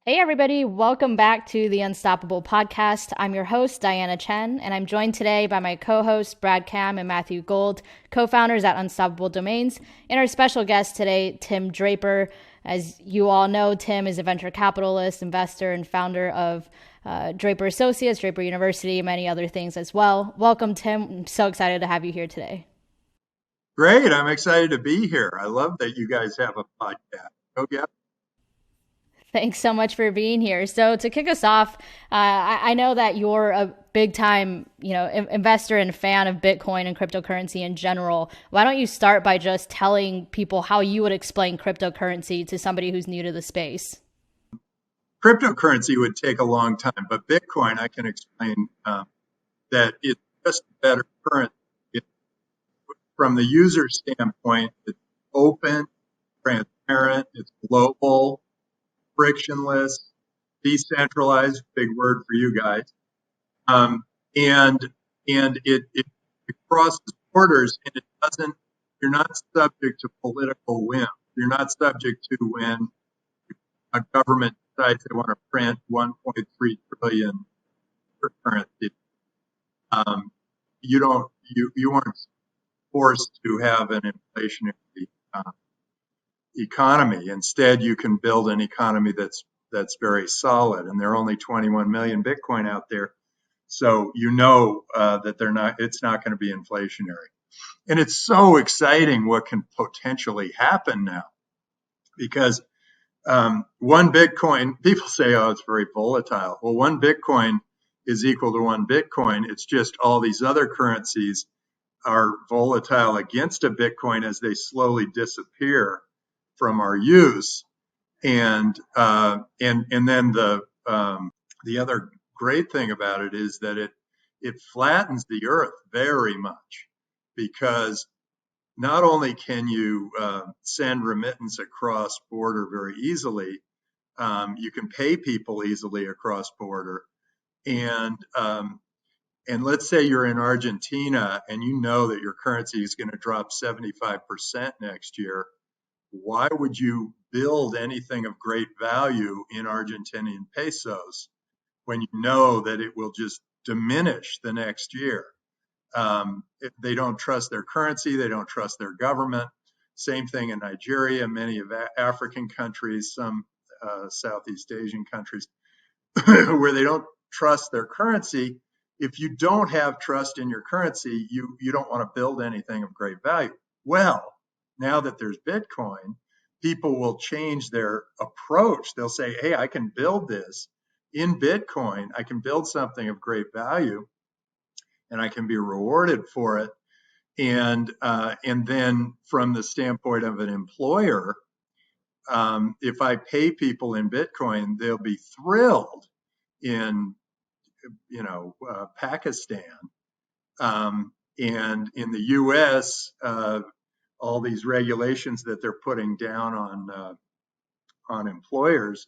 Hey, everybody. Welcome back to the Unstoppable podcast. I'm your host, Diana Chen, and I'm joined today by my co-hosts, Brad Cam and Matthew Gold, co-founders at Unstoppable Domains, and our special guest today, Tim Draper. As you all know, Tim is a venture capitalist, investor, and founder of Draper Associates, Draper University, and many other things as well. Welcome, Tim. I'm so excited to have you here today. Great. I'm excited to be here. I love that you guys have a podcast. Go get it. Thanks so much for being here. So to kick us off, I know that you're a big time, investor and fan of Bitcoin and cryptocurrency in general. Why don't you start by just telling people how you would explain cryptocurrency to somebody who's new to the space? Cryptocurrency would take a long time, but Bitcoin, I can explain that it's just a better currency. From the user standpoint, it's open, transparent, it's global, frictionless, decentralized, big word for you guys. And it crosses borders, and it doesn't, you're not subject to political whim. You're not subject to when a government decides they want to print 1.3 trillion for currency. You aren't forced to have an inflationary economy. Instead, you can build an economy that's very solid. And there are only 21 million Bitcoin out there, so that it's not going to be inflationary. And it's so exciting what can potentially happen now, because one Bitcoin, people say, oh, it's very volatile. Well, one Bitcoin is equal to one Bitcoin. It's just all these other currencies are volatile against a Bitcoin as they slowly disappear from our use. And then the other great thing about it is that it flattens the earth very much, because not only can you send remittance across border very easily, you can pay people easily across border. And let's say you're in Argentina and you know that your currency is going to drop 75% next year. Why would you build anything of great value in Argentinian pesos when you know that it will just diminish the next year? They don't trust their currency. They don't trust their government. Same thing in Nigeria, many of African countries, some Southeast Asian countries, where they don't trust their currency. If you don't have trust in your currency, you don't want to build anything of great value. Well, now that there's Bitcoin, people will change their approach. They'll say, hey, I can build this in Bitcoin. I can build something of great value, and I can be rewarded for it. And then from the standpoint of an employer, if I pay people in Bitcoin, they'll be thrilled in Pakistan, and in the U.S. All these regulations that they're putting down on employers,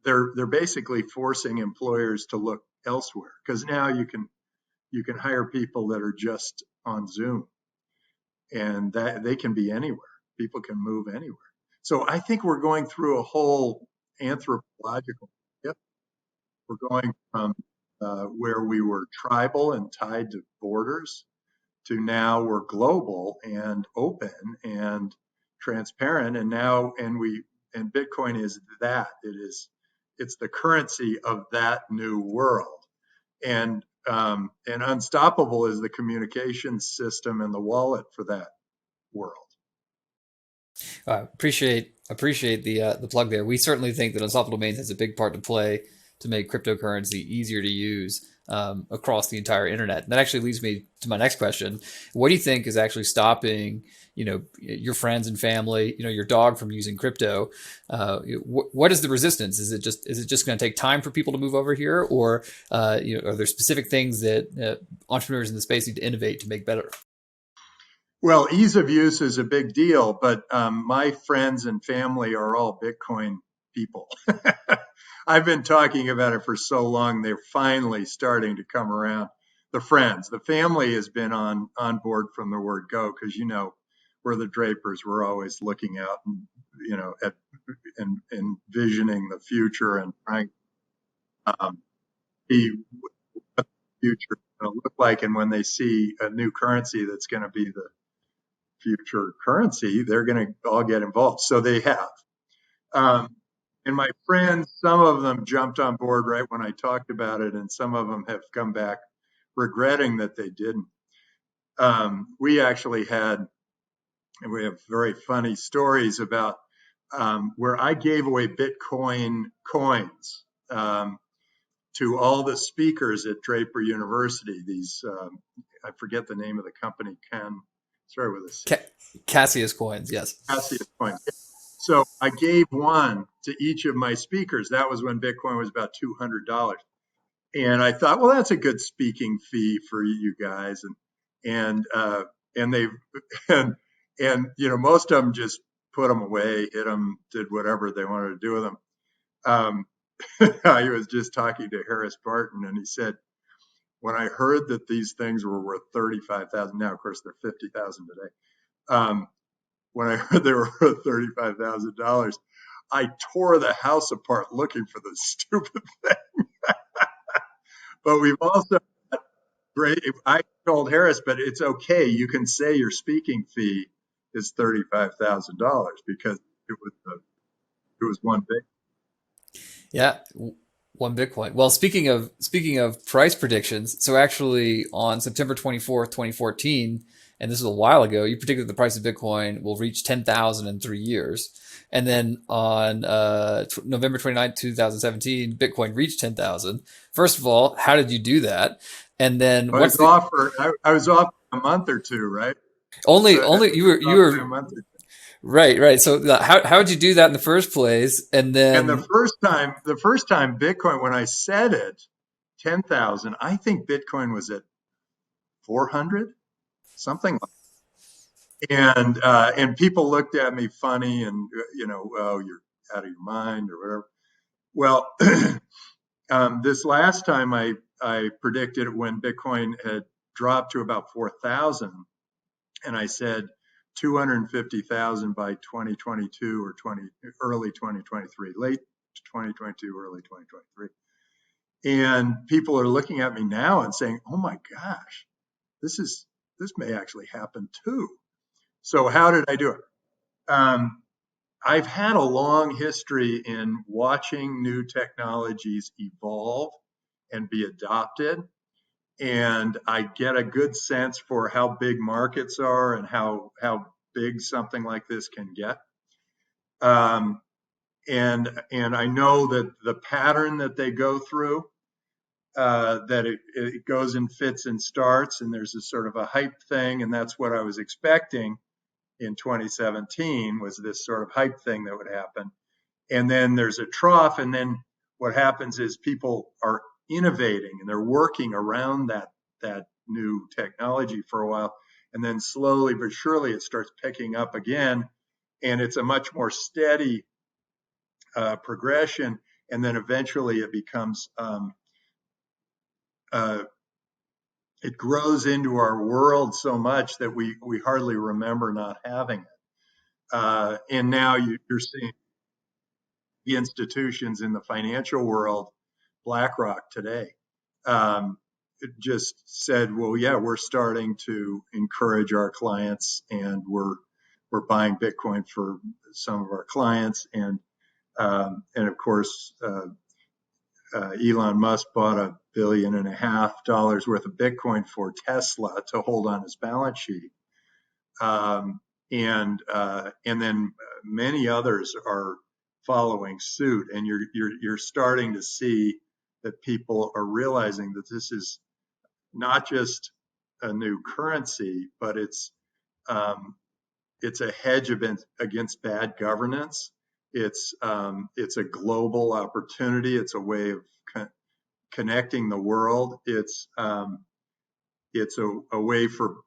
they're basically forcing employers to look elsewhere, because now you can hire people that are just on Zoom, and that they can be anywhere. People can move anywhere. So I think we're going through a whole anthropological shift. We're going from where we were tribal and tied to borders to now we're global and open and transparent. And Bitcoin is that. It's the currency of that new world. And Unstoppable is the communication system and the wallet for that world. Appreciate the plug there. We certainly think that Unstoppable Domains has a big part to play to make cryptocurrency easier to use across the entire internet. And that actually leads me to my next question. What do you think is actually stopping, your friends and family, your dog from using crypto? What is the resistance? Is it just going to take time for people to move over here, or are there specific things that entrepreneurs in the space need to innovate to make better? Well, ease of use is a big deal, but my friends and family are all Bitcoin people. I've been talking about it for so long, they're finally starting to come around. The friends, the family has been on board from the word go, because where the Drapers were always looking out and, at and envisioning the future and trying to see what the future is going to look like. And when they see a new currency that's going to be the future currency, they're going to all get involved. So they have. And my friends, some of them jumped on board right when I talked about it, and some of them have come back regretting that they didn't. We actually had, and we have very funny stories about where I gave away Bitcoin coins to all the speakers at Draper University. These, I forget the name of the company, started with a C. Cassius coins, yes. Cassius coins. So I gave one to each of my speakers. That was when Bitcoin was about $200. And I thought, well, that's a good speaking fee for you guys. And they, and most of them just put them away, hit them, did whatever they wanted to do with them. I was just talking to Harris Barton, and he said, when I heard that these things were worth $35,000, now of course they're $50,000 today. When I heard they were worth $35,000, I tore the house apart looking for this stupid thing. But we've also great. I told Harris, but it's okay. You can say your speaking fee is $35,000 because it was one big. Yeah, one Bitcoin. Well, speaking of price predictions, so actually on September 24th, 2014, and this was a while ago, you predicted the price of Bitcoin will reach 10,000 in 3 years. And then on November 29th, 2017, Bitcoin reached 10,000. First of all, how did you do that? And then I was off for a month or two, right? Only you were a month or two. Right. So how did you do that in the first place? And then the first time Bitcoin, when I said it, 10,000, I think Bitcoin was at 400, something like that. And people looked at me funny and, oh, you're out of your mind or whatever. Well, this last time I predicted it when Bitcoin had dropped to about 4,000, and I said 250,000 by 2022 or early 2023, late 2022, early 2023. And people are looking at me now and saying, "Oh my gosh, this may actually happen too." So how did I do it? I've had a long history in watching new technologies evolve and be adopted. And I get a good sense for how big markets are and how big something like this can get. And I know that the pattern that they go through, that it goes in fits and starts, and there's a sort of a hype thing, and that's what I was expecting in 2017 was this sort of hype thing that would happen. And then there's a trough, and then what happens is people are innovating and they're working around that new technology for a while, and then slowly but surely it starts picking up again, and it's a much more steady progression, and then eventually it becomes it grows into our world so much that we hardly remember not having it. And now you're seeing the institutions in the financial world, BlackRock today, it just said, well, yeah, we're starting to encourage our clients, and we're buying Bitcoin for some of our clients, and of course, Elon Musk bought $1.5 billion worth of Bitcoin for Tesla to hold on his balance sheet, and then many others are following suit, and you're starting to see that people are realizing that this is not just a new currency, but it's a hedge against bad governance. It's a global opportunity. It's a way of connecting the world. It's a way for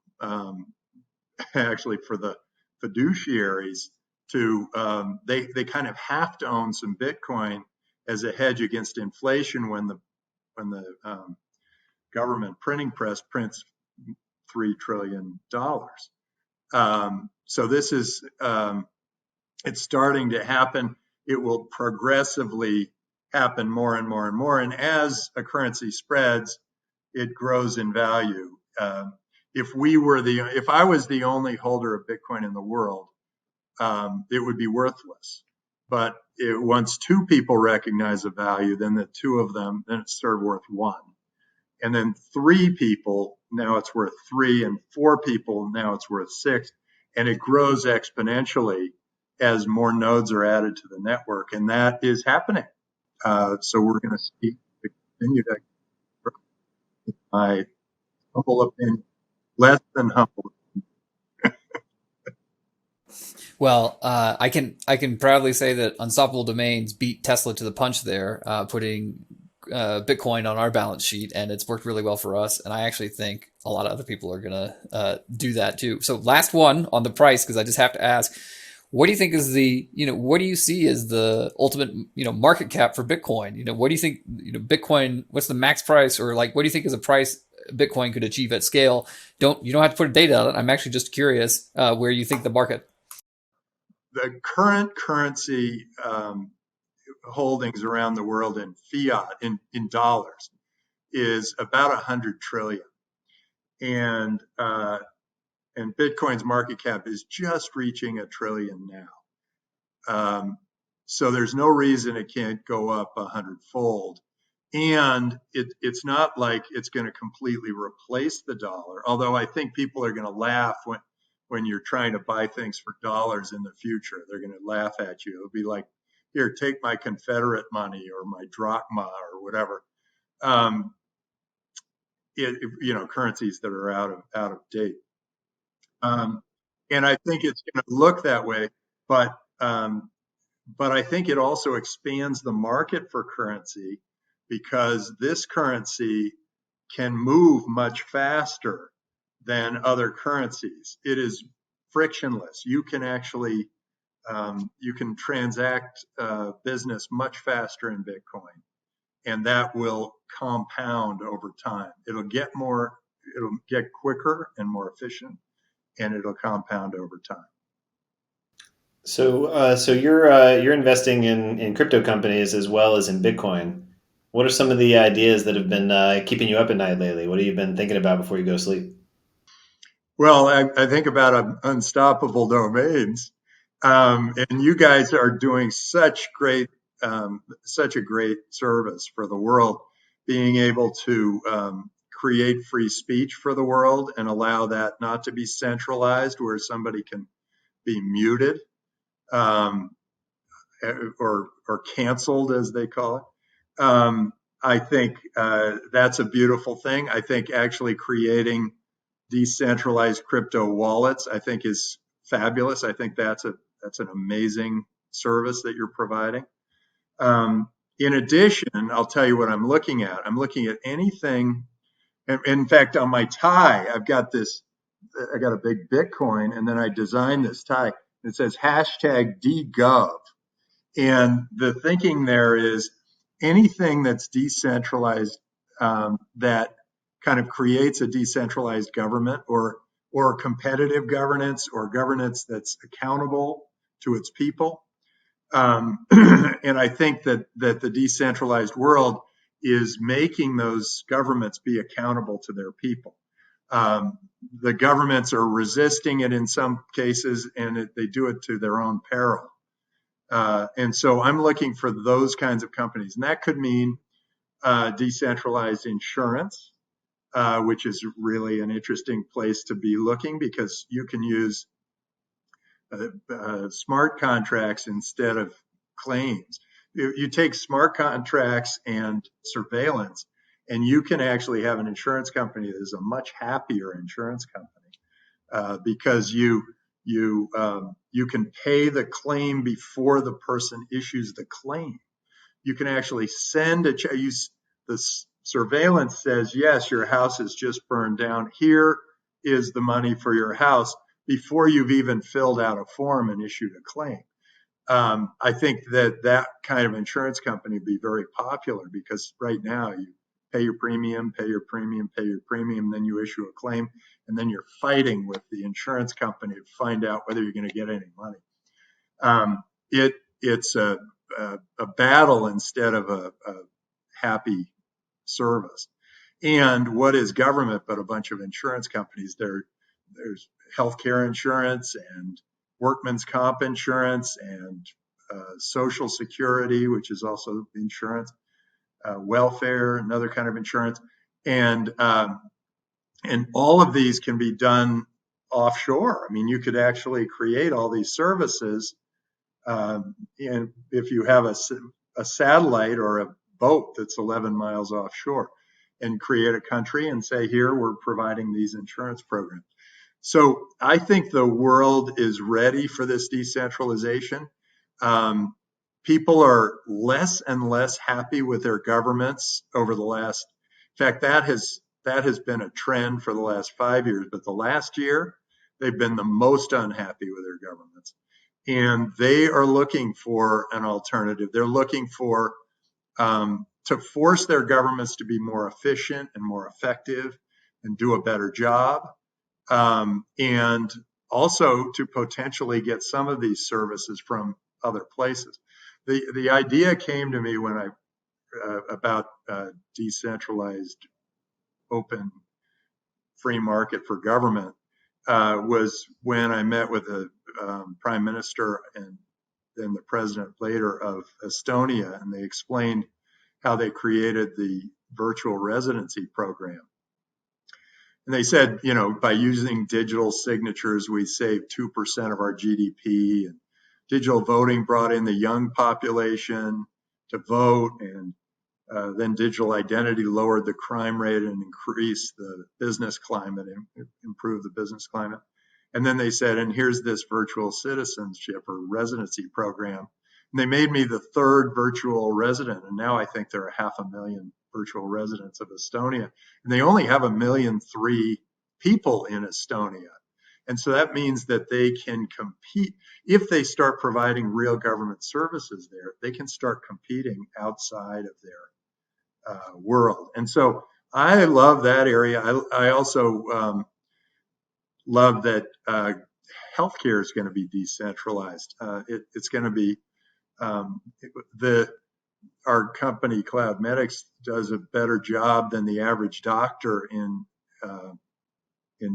actually for the fiduciaries to they kind of have to own some Bitcoin as a hedge against inflation when the government printing press prints $3 trillion. So this is it's starting to happen. It will progressively happen more and more and more. And as a currency spreads, it grows in value. If I was the only holder of Bitcoin in the world, it would be worthless. But once two people recognize the value, then the two of them, then it's sort of worth one. And then three people, now it's worth three, and four people, now it's worth six. And it grows exponentially as more nodes are added to the network. And that is happening. So we're going to see continued growth. My humble opinion, less than humble. Well, I can proudly say that Unstoppable Domains beat Tesla to the punch there, putting Bitcoin on our balance sheet, and it's worked really well for us. And I actually think a lot of other people are gonna do that too. So last one on the price, because I just have to ask, what do you think is what do you see as the ultimate, market cap for Bitcoin? What do you think, Bitcoin, what's the max price, or like, what do you think is a price Bitcoin could achieve at scale? You don't have to put a date on it. I'm actually just curious where you think the market. The current currency holdings around the world in fiat, in dollars, is about 100 trillion. And Bitcoin's market cap is just reaching $1 trillion now. So there's no reason it can't go up 100-fold. And it's not like it's going to completely replace the dollar, although I think people are going to laugh when you're trying to buy things for dollars in the future. They're going to laugh at you. It'll be like, here, take my Confederate money or my drachma or whatever. Currencies that are out of date. And I think it's going to look that way, but I think it also expands the market for currency, because this currency can move much faster than other currencies. It is frictionless. You can actually you can transact business much faster in Bitcoin, and that will compound over time. It'll get quicker and more efficient, and it'll compound over time. So you're investing in crypto companies as well as in Bitcoin. What are some of the ideas that have been keeping you up at night lately? What have you been thinking about before you go to sleep? Well, I think about unstoppable domains, and you guys are doing such a great service for the world, being able to create free speech for the world and allow that not to be centralized, where somebody can be muted or canceled, as they call it. I think that's a beautiful thing. I think actually creating decentralized crypto wallets, I think, is fabulous. I think that's an amazing service that you're providing. In addition, I'll tell you what I'm looking at. I'm looking at anything. In fact, on my tie, I got a big Bitcoin, and then I designed this tie. It says #DGov. And the thinking there is anything that's decentralized, that kind of creates a decentralized government or competitive governance or governance that's accountable to its people. And I think that the decentralized world is making those governments be accountable to their people. The governments are resisting it in some cases, and they do it to their own peril. And so I'm looking for those kinds of companies. And that could mean decentralized insurance, which is really an interesting place to be looking, because you can use smart contracts instead of claims. You take smart contracts and surveillance, and you can actually have an insurance company that is a much happier insurance company, because you can pay the claim before the person issues the claim. You can actually send a check. The surveillance says, yes, your house has just burned down. Here is the money for your house, before you've even filled out a form and issued a claim. I think that kind of insurance company would be very popular, because right now you pay your premium, pay your premium, pay your premium, then you issue a claim, and then you're fighting with the insurance company to find out whether you're going to get any money. It's a battle instead of a happy service. And what is government but a bunch of insurance companies? There's healthcare insurance and workman's comp insurance and Social Security, which is also insurance, welfare, another kind of insurance, and all of these can be done offshore. I mean, you could actually create all these services, and if you have a satellite or a boat that's 11 miles offshore, and create a country and say, here, we're providing these insurance programs. So I think the world is ready for this decentralization. People are less and less happy with their governments over the last, in fact, that has been a trend for the last 5 years, but the last year, they've been the most unhappy with their governments. And they are looking for an alternative. They're looking for to force their governments to be more efficient and more effective and do a better job. And also to potentially get some of these services from other places. The idea came to me when about decentralized, open, free market for government was when I met with the prime minister and then the president later of Estonia, and they explained how they created the virtual residency program. And they said, by using digital signatures, we saved 2% of our GDP, and digital voting brought in the young population to vote, and then digital identity lowered the crime rate and increased the business climate, and improved the business climate. And then they said, and here's this virtual citizenship or residency program. And they made me the third virtual resident. And now I think there are 500,000 virtual residents of Estonia. And they only have 1.3 million people in Estonia. And so that means that they can compete. If they start providing real government services there, they can start competing outside of their world. And so I love that area. I also love that healthcare is going to be decentralized. It's going to be our company Cloudmedics does a better job than the average doctor in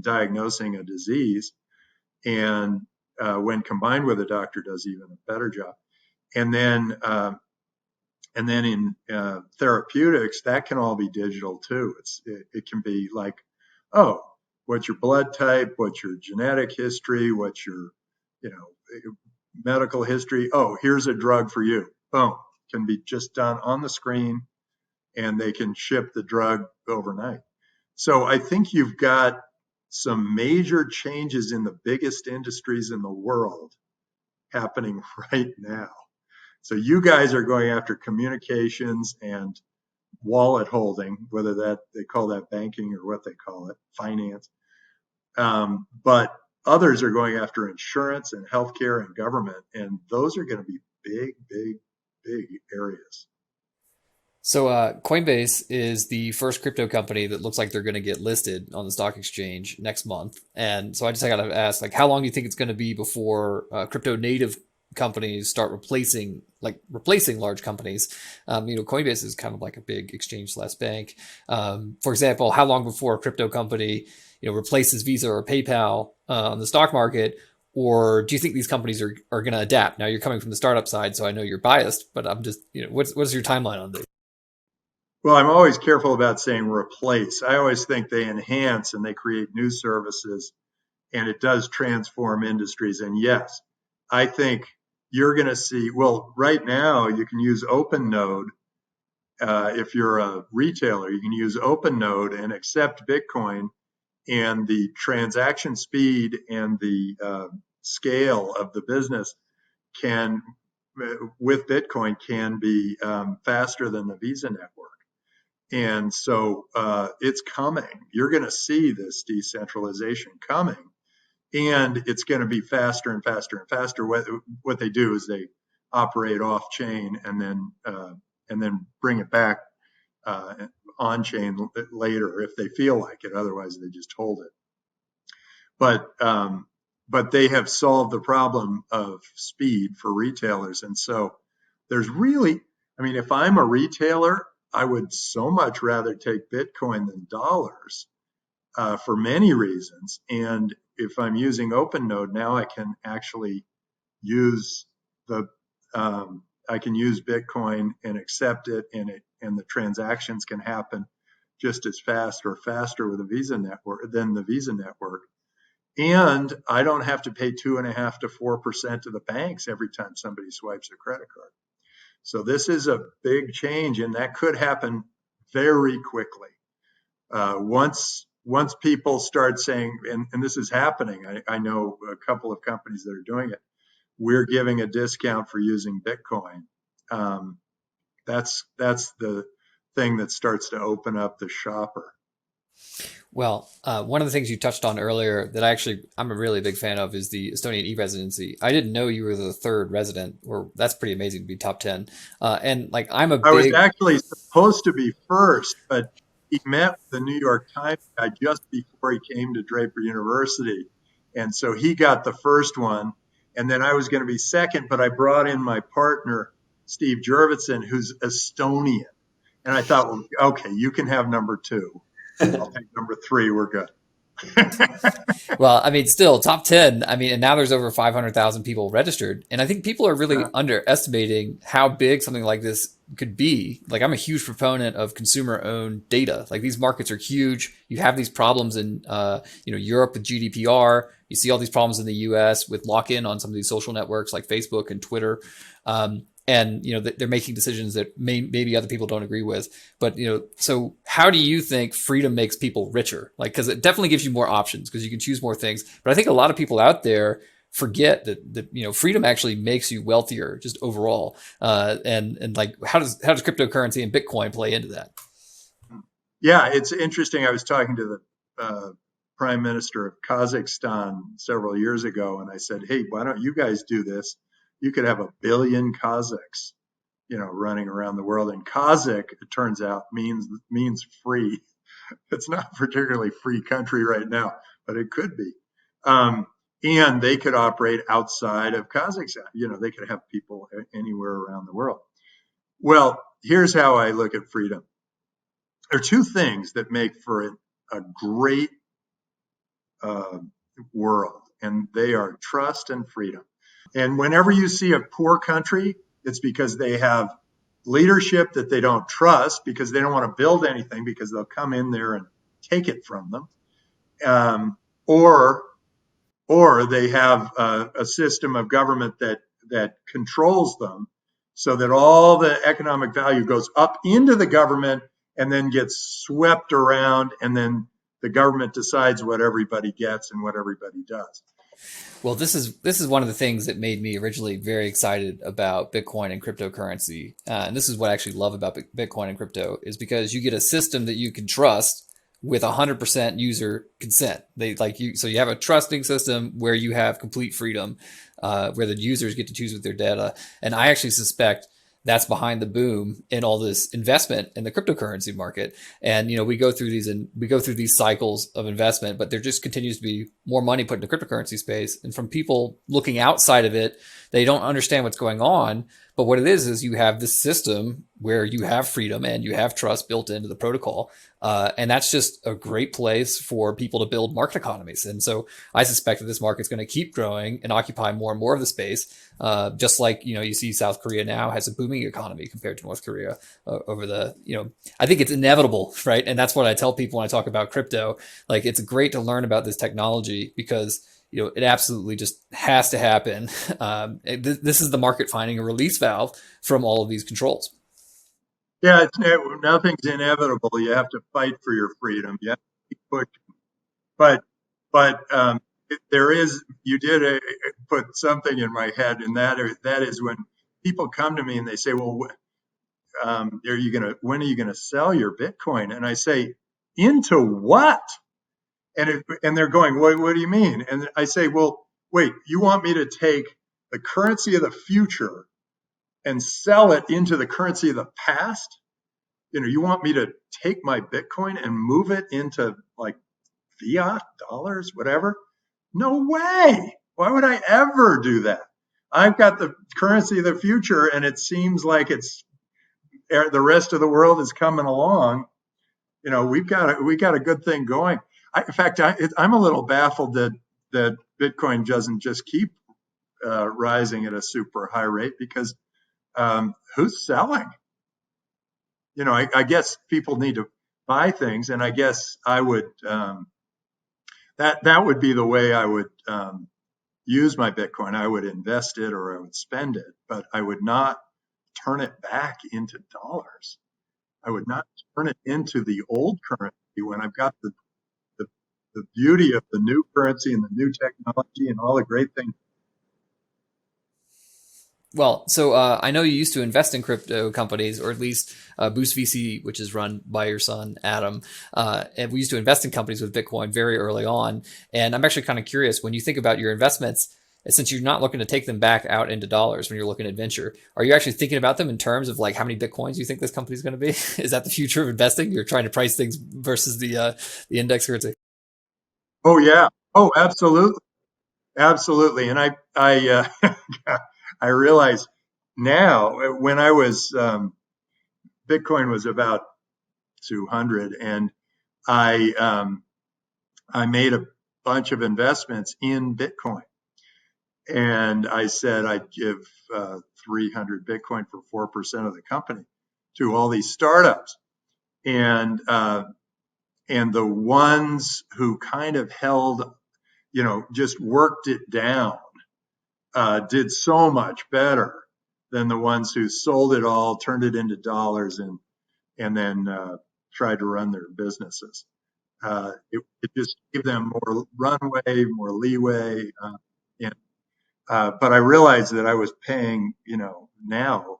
diagnosing a disease, and when combined with a doctor, does even a better job. And then in therapeutics, that can all be digital too. It can be like, oh, what's your blood type? What's your genetic history? What's your medical history? Oh, here's a drug for you. Boom. Can be just done on the screen, and they can ship the drug overnight. So I think you've got some major changes in the biggest industries in the world happening right now. So you guys are going after communications and wallet holding, whether that they call that banking or what they call it, finance. But others are going after insurance and healthcare and government, and those are going to be big, big, big areas. So Coinbase is the first crypto company that looks like they're going to get listed on the stock exchange next month. And so I got to ask, how long do you think it's going to be before crypto native companies start replacing large companies? Coinbase is kind of like a big exchange/bank. For example, how long before a crypto company replaces Visa or PayPal on the stock market? Or do you think these companies are going to adapt? Now, you're coming from the startup side, so I know you're biased, but I'm just, what's your timeline on this? Well, I'm always careful about saying replace. I always think they enhance and they create new services, and it does transform industries. And yes, I think you're going to see, well, right now you can use OpenNode. If you're a retailer, you can use OpenNode and accept Bitcoin, and the transaction speed and the scale of the business with Bitcoin can be faster than the Visa network. And so it's coming. You're going to see this decentralization coming, and it's going to be faster and faster and faster. What they do is they operate off chain and then bring it back on chain later if they feel like it. Otherwise, they just hold it. But they have solved the problem of speed for retailers. And so there's really, I mean, if I'm a retailer, I would so much rather take Bitcoin than dollars for many reasons. And if I'm using OpenNode now, I can actually use I can use Bitcoin and accept it, and the transactions can happen just as fast or faster with a Visa network than the Visa network. And I don't have to pay 2.5% to 4% to the banks every time somebody swipes a credit card. So this is a big change, and that could happen very quickly. Once people start saying, and this is happening, I know a couple of companies that are doing it. We're giving a discount for using Bitcoin. That's the thing that starts to open up the shopper. Well, one of the things you touched on earlier that I'm a really big fan of is the Estonian e-residency. I didn't know you were the third resident, or that's pretty amazing to be top 10. And like I was actually supposed to be first, but he met with the New York Times guy just before he came to Draper University. And so he got the first one. And then I was going to be second, but I brought in my partner, Steve Jurvetson, who's Estonian. And I thought, well, okay, you can have number 2. I'll take number 3. We're good. Well, I mean, still top 10. I mean, and now there's over 500,000 people registered. And I think people are really underestimating how big something like this could be. Like, I'm a huge proponent of consumer owned data. Like, these markets are huge. You have these problems in, Europe with GDPR. You see all these problems in the US with lock in on some of these social networks like Facebook and Twitter. And, they're making decisions that maybe other people don't agree with. But, so how do you think freedom makes people richer? Like, because it definitely gives you more options because you can choose more things. But I think a lot of people out there forget that freedom actually makes you wealthier just overall. And like, how does cryptocurrency and Bitcoin play into that? Yeah, it's interesting. I was talking to the Prime Minister of Kazakhstan several years ago, and I said, hey, why don't you guys do this? You could have 1 billion Kazakhs, running around the world. And Kazakh, it turns out, means free. It's not a particularly free country right now, but it could be. And they could operate outside of Kazakhstan. They could have people anywhere around the world. Well, here's how I look at freedom. There are 2 things that make for a great world, and they are trust and freedom. And whenever you see a poor country, it's because they have leadership that they don't trust, because they don't want to build anything, because they'll come in there and take it from them. Or they have a system of government that controls them so that all the economic value goes up into the government and then gets swept around, and then the government decides what everybody gets and what everybody does. Well, this is one of the things that made me originally very excited about Bitcoin and cryptocurrency. And this is what I actually love about Bitcoin and crypto, is because you get a system that you can trust with 100% user consent. So you have a trusting system where you have complete freedom, where the users get to choose with their data. And I actually suspect that's behind the boom in all this investment in the cryptocurrency market. And, we go through these cycles of investment, but there just continues to be more money put into the cryptocurrency space. And from people looking outside of it, they don't understand what's going on. But what it is you have this system where you have freedom and you have trust built into the protocol. And that's just a great place for people to build market economies. And so I suspect that this market's going to keep growing and occupy more and more of the space. Just like, you see South Korea now has a booming economy compared to North Korea I think it's inevitable, right? And that's what I tell people when I talk about crypto. Like, it's great to learn about this technology because it absolutely just has to happen. This is the market finding a release valve from all of these controls. Yeah, nothing's inevitable. You have to fight for your freedom. You have to keep pushing. But there is. You did put something in my head, and that is when people come to me and they say, "Well, when are you gonna sell your Bitcoin?" And I say, "Into what?" And they're going, what do you mean? And I say, well, wait, you want me to take the currency of the future and sell it into the currency of the past? You want me to take my Bitcoin and move it into like fiat dollars, whatever? No way. Why would I ever do that? I've got the currency of the future, and it seems like the rest of the world is coming along. We've got a good thing going. In fact, I'm a little baffled that Bitcoin doesn't just keep rising at a super high rate, because who's selling? I guess people need to buy things, and I guess I would that would be the way I would use my Bitcoin. I would invest it or I would spend it, but I would not turn it back into dollars. I would not turn it into the old currency when I've got the beauty of the new currency and the new technology and all the great things. Well, so I know you used to invest in crypto companies, or at least Boost VC, which is run by your son, Adam. And we used to invest in companies with Bitcoin very early on. And I'm actually kind of curious, when you think about your investments, since you're not looking to take them back out into dollars when you're looking at venture, are you actually thinking about them in terms of like how many Bitcoins you think this company is going to be? Is that the future of investing? You're trying to price things versus the index currency. Oh yeah. Oh, absolutely. Absolutely. And I realize now, when I was Bitcoin was about 200, and I I made a bunch of investments in Bitcoin, and I said I'd give 300 Bitcoin for 4% of the company to all these startups, and the ones who kind of held, just worked it down, did so much better than the ones who sold it all, turned it into dollars, and then tried to run their businesses. It just gave them more runway, more leeway. And, but I realized that I was paying, now,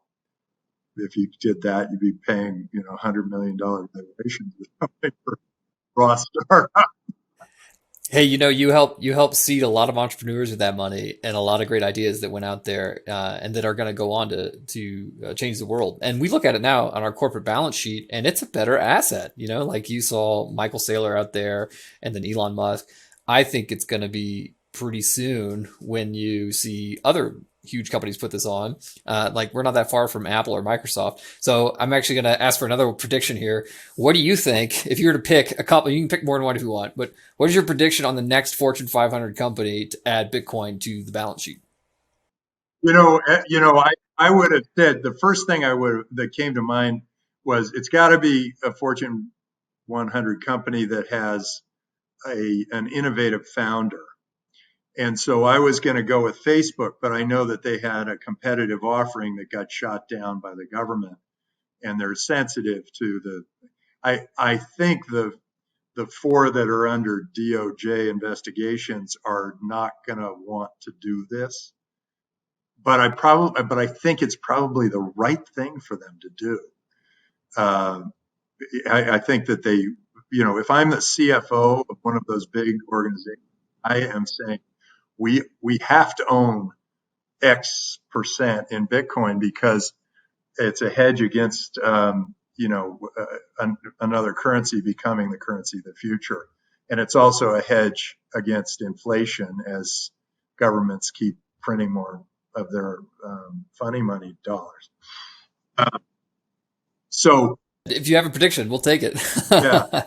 if you did that, you'd be paying, $100 million valuations or something for raw startup. Hey, you help seed a lot of entrepreneurs with that money and a lot of great ideas that went out there and that are going to go on to change the world. And we look at it now on our corporate balance sheet, and it's a better asset. Like you saw Michael Saylor out there, and then Elon Musk. I think it's going to be pretty soon when you see other huge companies put this on. Like we're not that far from Apple or Microsoft. So I'm actually going to ask for another prediction here. What do you think, if you were to pick a couple? You can pick more than one if you want, but what is your prediction on the next Fortune 500 company to add Bitcoin to the balance sheet? I would have said the first thing that came to mind was it's got to be a Fortune 100 company that has an innovative founder. And so I was going to go with Facebook, but I know that they had a competitive offering that got shot down by the government, and they're sensitive to I think the four that are under DOJ investigations are not going to want to do this. But I think it's probably the right thing for them to do. Uh, I think that if I'm the CFO of one of those big organizations, I am saying we have to own X percent in Bitcoin, because it's a hedge against another currency becoming the currency of the future, and it's also a hedge against inflation as governments keep printing more of their funny money dollars. So If you have a prediction, we'll take it. yeah,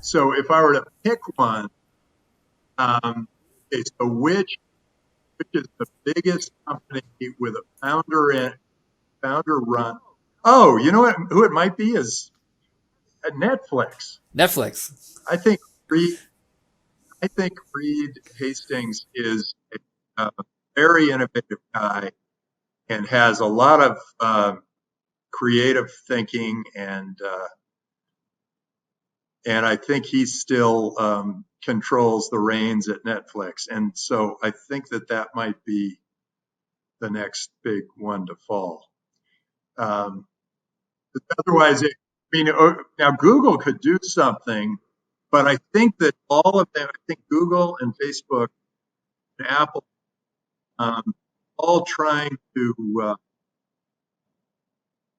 so if I were to pick one, okay, so which is the biggest company with a founder run? Oh, you know what? Who it might be is Netflix. Netflix. I think Reed. I think Reed Hastings is a very innovative guy and has a lot of creative thinking, and I think he still controls the reins at Netflix. And so I think that might be the next big one to fall. Otherwise, now Google could do something, but I think that all of them, I think Google and Facebook and Apple, all trying to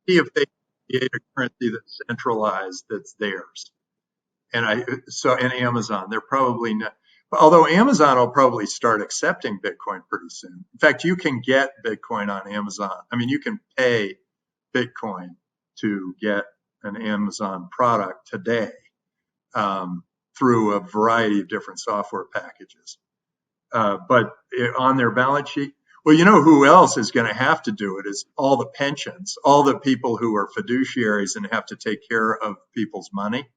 see if they create a currency that's centralized, that's theirs. And Amazon, they're probably not. Although Amazon will probably start accepting Bitcoin pretty soon. In fact, you can get Bitcoin on Amazon. I mean, you can pay Bitcoin to get an Amazon product today through a variety of different software packages. But on their balance sheet, well, you know who else is going to have to do it is all the pensions, all the people who are fiduciaries and have to take care of people's money.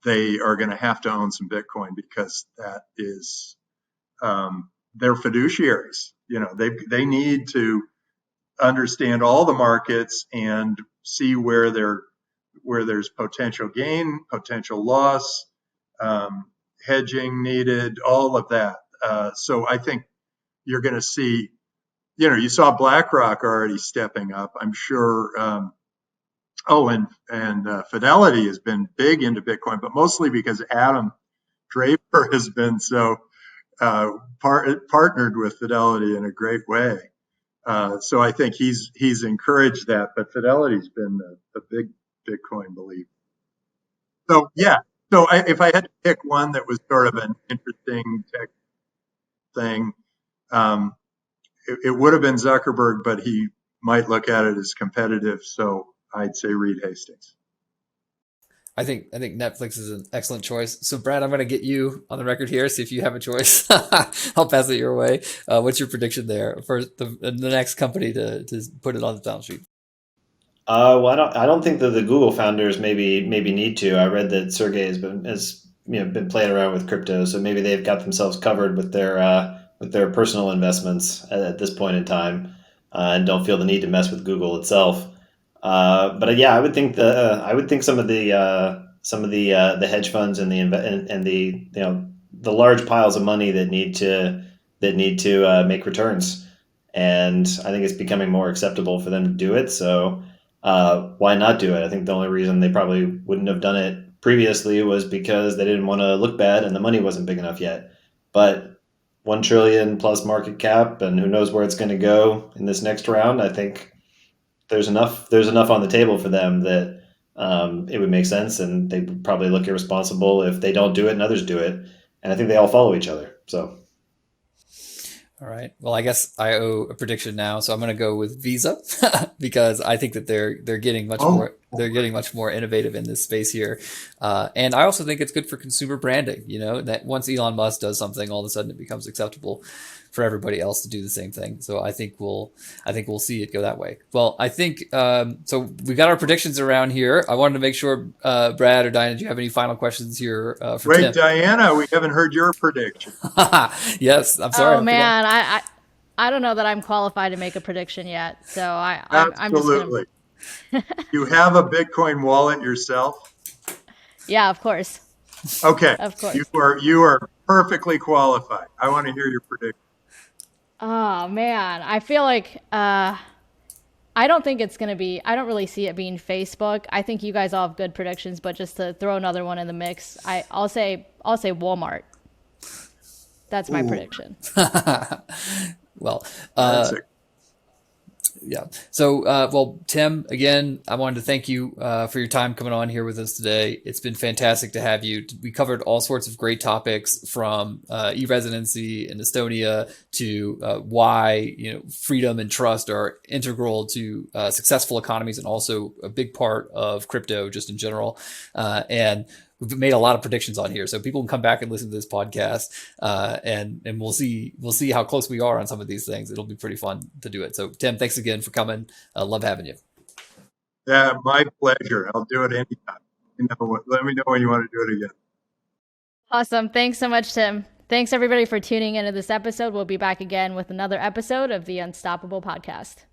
They are going to have to own some Bitcoin because that is their fiduciaries. You know, they need to understand all the markets and see where there's potential gain, potential loss, hedging needed, all of that. So I think you're going to see, you know, you saw BlackRock already stepping up. I'm sure. And Fidelity has been big into Bitcoin, but mostly because Adam Draper has been so partnered with Fidelity in a great way. So I think he's encouraged that, but Fidelity's been a big Bitcoin believer. So yeah, so if I had to pick one that was sort of an interesting tech thing, it would have been Zuckerberg, but he might look at it as competitive. So I'd say Reed Hastings. I think Netflix is an excellent choice. So Brad, I'm going to get you on the record here. See if you have a choice. I'll pass it your way. What's your prediction there for the next company to put it on the balance sheet? Well, I don't think that the Google founders maybe need to. I read that Sergey has been playing around with crypto, so maybe they've got themselves covered with their personal investments at this point in time, and don't feel the need to mess with Google itself. But yeah, I would think some of the hedge funds and the large piles of money that need to make returns, and I think it's becoming more acceptable for them to do it. So why not do it? I think the only reason they probably wouldn't have done it previously was because they didn't want to look bad and the money wasn't big enough yet. But 1 trillion plus market cap, and who knows where it's going to go in this next round. I think there's enough on the table for them that it would make sense, and they would probably look irresponsible if they don't do it and others do it. And I think they all follow each other. So. All right. Well, I guess I owe a prediction now, so I'm going to go with Visa because I think that they're getting much more innovative in this space here, and I also think it's good for consumer branding. You know, that once Elon Musk does something, all of a sudden it becomes acceptable for everybody else to do the same thing. So I think we'll see it go that way. Well, I think so. We got our predictions around here. I wanted to make sure, Brad or Diana, do you have any final questions here for Tim? Wait, Diana, we haven't heard your prediction. Yes, I'm sorry. Oh man, I don't know that I'm qualified to make a prediction yet. So I'm just Absolutely. You have a Bitcoin wallet yourself? Yeah, of course. Okay. Of course. You are perfectly qualified. I want to hear your prediction. Oh I feel like I don't think it's gonna be. I don't really see it being Facebook. I think you guys all have good predictions, but just to throw another one in the mix, I'll say Walmart. That's my prediction. Well, Yeah. So, well, Tim, again, I wanted to thank you for your time coming on here with us today. It's been fantastic to have you. We covered all sorts of great topics from e-residency in Estonia to why freedom and trust are integral to successful economies and also a big part of crypto just in general. And we've made a lot of predictions on here, so people can come back and listen to this podcast, and we'll see how close we are on some of these things. It'll be pretty fun to do it. So, Tim, thanks again for coming. Love having you. Yeah, my pleasure. I'll do it anytime. Let me know when you want to do it again. Awesome. Thanks so much, Tim. Thanks everybody for tuning into this episode. We'll be back again with another episode of the Unstoppable Podcast.